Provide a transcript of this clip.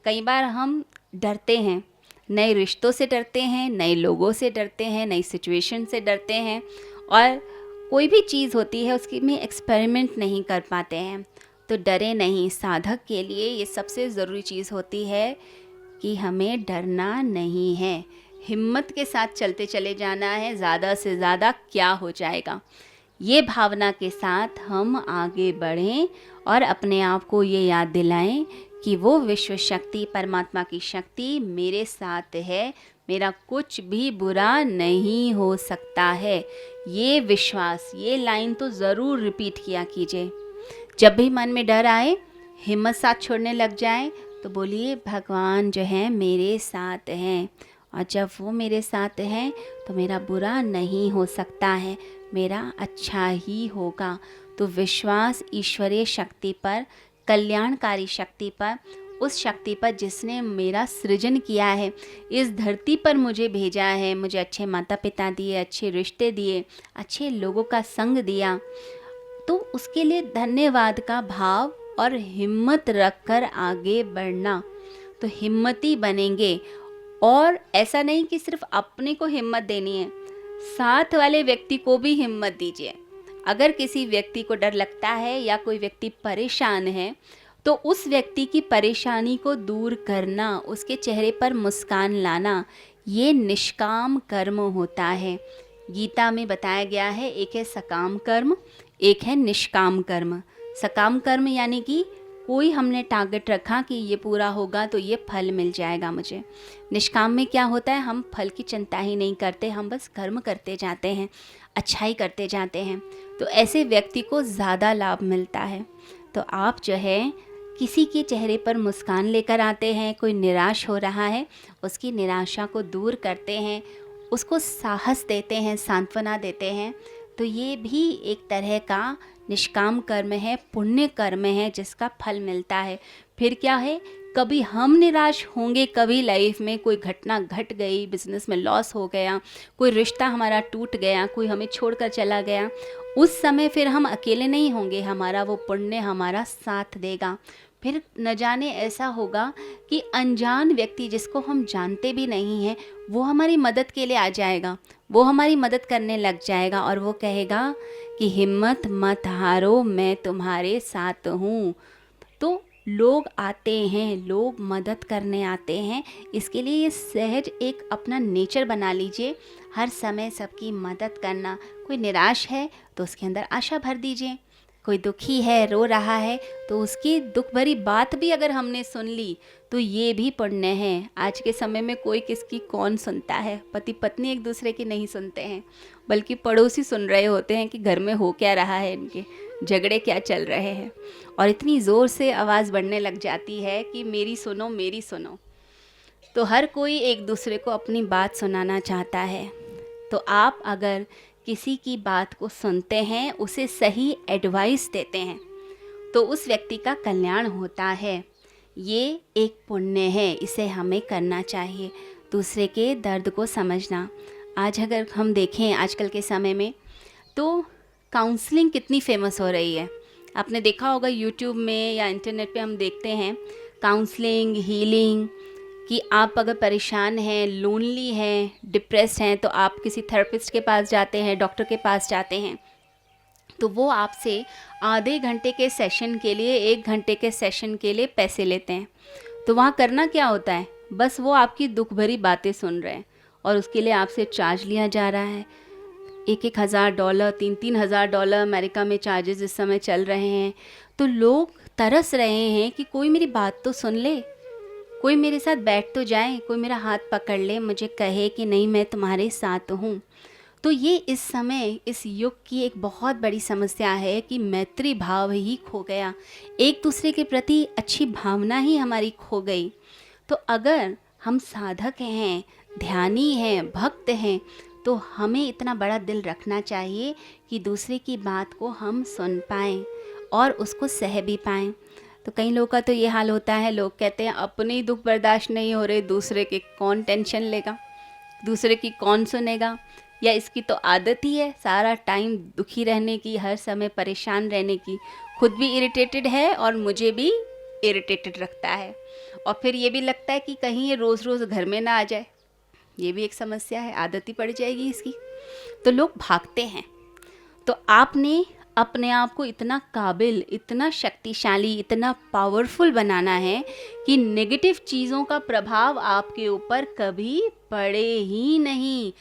कई बार हम डरते हैं, नए रिश्तों से डरते हैं, नए लोगों से डरते हैं, नई सिचुएशन से डरते हैं, और कोई भी चीज़ होती है उसकी में एक्सपेरिमेंट नहीं कर पाते हैं। तो डरे नहीं, साधक के लिए ये सबसे ज़रूरी चीज़ होती है कि हमें डरना नहीं है, हिम्मत के साथ चलते चले जाना है, ज़्यादा से ज़्यादा क्या हो जाएगा, ये भावना के साथ हम आगे बढ़ें और अपने आप को ये याद दिलाएं कि वो विश्व शक्ति, परमात्मा की शक्ति मेरे साथ है, मेरा कुछ भी बुरा नहीं हो सकता है। ये विश्वास, ये लाइन तो ज़रूर रिपीट किया कीजिए। जब भी मन में डर आए, हिम्मत साथ छोड़ने लग जाए तो बोलिए भगवान जो है मेरे साथ हैं, और जब वो मेरे साथ हैं तो मेरा बुरा नहीं हो सकता है, मेरा अच्छा ही होगा। तो विश्वास ईश्वरीय शक्ति पर, कल्याणकारी शक्ति पर, उस शक्ति पर जिसने मेरा सृजन किया है, इस धरती पर मुझे भेजा है, मुझे अच्छे माता पिता दिए, अच्छे रिश्ते दिए, अच्छे लोगों का संग दिया, तो उसके लिए धन्यवाद का भाव और हिम्मत रखकर आगे बढ़ना। तो हिम्मती बनेंगे, और ऐसा नहीं कि सिर्फ अपने को हिम्मत देनी है, साथ वाले व्यक्ति को भी हिम्मत दीजिए। अगर किसी व्यक्ति को डर लगता है या कोई व्यक्ति परेशान है, तो उस व्यक्ति की परेशानी को दूर करना, उसके चेहरे पर मुस्कान लाना, ये निष्काम कर्म होता है। गीता में बताया गया है, एक है सकाम कर्म, एक है निष्काम कर्म। सकाम कर्म यानी कि कोई हमने टारगेट रखा कि ये पूरा होगा तो ये फल मिल जाएगा मुझे। निष्काम में क्या होता है, हम फल की चिंता ही नहीं करते, हम बस कर्म करते जाते हैं, अच्छाई करते जाते हैं, तो ऐसे व्यक्ति को ज़्यादा लाभ मिलता है। तो आप जो है किसी के चेहरे पर मुस्कान लेकर आते हैं, कोई निराश हो रहा है उसकी निराशा को दूर करते हैं, उसको साहस देते हैं, सांत्वना देते हैं, तो ये भी एक तरह का निष्काम कर्म है, पुण्य कर्म है जिसका फल मिलता है। फिर क्या है, कभी हम निराश होंगे, कभी लाइफ में कोई घटना घट गई, बिजनेस में लॉस हो गया, कोई रिश्ता हमारा टूट गया, कोई हमें छोड़कर चला गया, उस समय फिर हम अकेले नहीं होंगे, हमारा वो पुण्य हमारा साथ देगा। फिर न जाने ऐसा होगा कि अनजान व्यक्ति जिसको हम जानते भी नहीं हैं, वो हमारी मदद के लिए आ जाएगा, वो हमारी मदद करने लग जाएगा, और वो कहेगा कि हिम्मत मत हारो, मैं तुम्हारे साथ हूँ। तो लोग आते हैं, लोग मदद करने आते हैं, इसके लिए ये सहज एक अपना नेचर बना लीजिए, हर समय सबकी मदद करना। कोई निराश है तो उसके अंदर आशा भर दीजिए, कोई दुखी है, रो रहा है, तो उसकी दुख भरी बात भी अगर हमने सुन ली तो ये भी पुण्य है। आज के समय में कोई किसकी कौन सुनता है, पति पत्नी एक दूसरे की नहीं सुनते हैं, बल्कि पड़ोसी सुन रहे होते हैं कि घर में हो क्या रहा है, इनके झगड़े क्या चल रहे हैं, और इतनी ज़ोर से आवाज़ बढ़ने लग जाती है कि मेरी सुनो मेरी सुनो। तो हर कोई एक दूसरे को अपनी बात सुनाना चाहता है। तो आप अगर किसी की बात को सुनते हैं, उसे सही एडवाइस देते हैं, तो उस व्यक्ति का कल्याण होता है। ये एक पुण्य है, इसे हमें करना चाहिए, दूसरे के दर्द को समझना। आज अगर हम देखें आजकल के समय में, तो काउंसलिंग कितनी फेमस हो रही है। आपने देखा होगा यूट्यूब में या इंटरनेट पे हम देखते हैं काउंसलिंग, हीलिंग, कि आप अगर परेशान हैं, लोनली हैं, डिप्रेस्ड हैं, तो आप किसी थेरेपिस्ट के पास जाते हैं, डॉक्टर के पास जाते हैं, तो वो आपसे आधे घंटे के सेशन के लिए, 1 घंटे के सेशन के लिए पैसे लेते हैं। तो वहाँ करना क्या होता है, बस वो आपकी दुख भरी बातें सुन रहे हैं, और उसके लिए आपसे चार्ज लिया जा रहा है। 1-1 हज़ार डॉलर, 3-3 हज़ार डॉलर अमेरिका में चार्जेस इस समय चल रहे हैं। तो लोग तरस रहे हैं कि कोई मेरी बात तो सुन ले, कोई मेरे साथ बैठ तो जाए, कोई मेरा हाथ पकड़ ले, मुझे कहे कि नहीं मैं तुम्हारे साथ हूँ। तो ये इस समय, इस युग की एक बहुत बड़ी समस्या है कि मैत्री भाव ही खो गया, एक दूसरे के प्रति अच्छी भावना ही हमारी खो गई। तो अगर हम साधक हैं, ध्यानी हैं, भक्त हैं, तो हमें इतना बड़ा दिल रखना चाहिए कि दूसरे की बात को हम सुन पाएँ और उसको सह भी पाएँ। तो कई लोगों का तो ये हाल होता है, लोग कहते हैं अपने ही दुख बर्दाश्त नहीं हो रहे, दूसरे के कौन टेंशन लेगा, दूसरे की कौन सुनेगा, या इसकी तो आदत ही है सारा टाइम दुखी रहने की, हर समय परेशान रहने की, खुद भी इरिटेटेड है और मुझे भी इरिटेटेड रखता है। और फिर ये भी लगता है कि कहीं ये रोज़ रोज़ घर में ना आ जाए, ये भी एक समस्या है, आदत ही पड़ जाएगी इसकी, तो लोग भागते हैं। तो आपने अपने आप को इतना काबिल, इतना शक्तिशाली, इतना पावरफुल बनाना है कि नेगेटिव चीज़ों का प्रभाव आपके ऊपर कभी पड़े ही नहीं।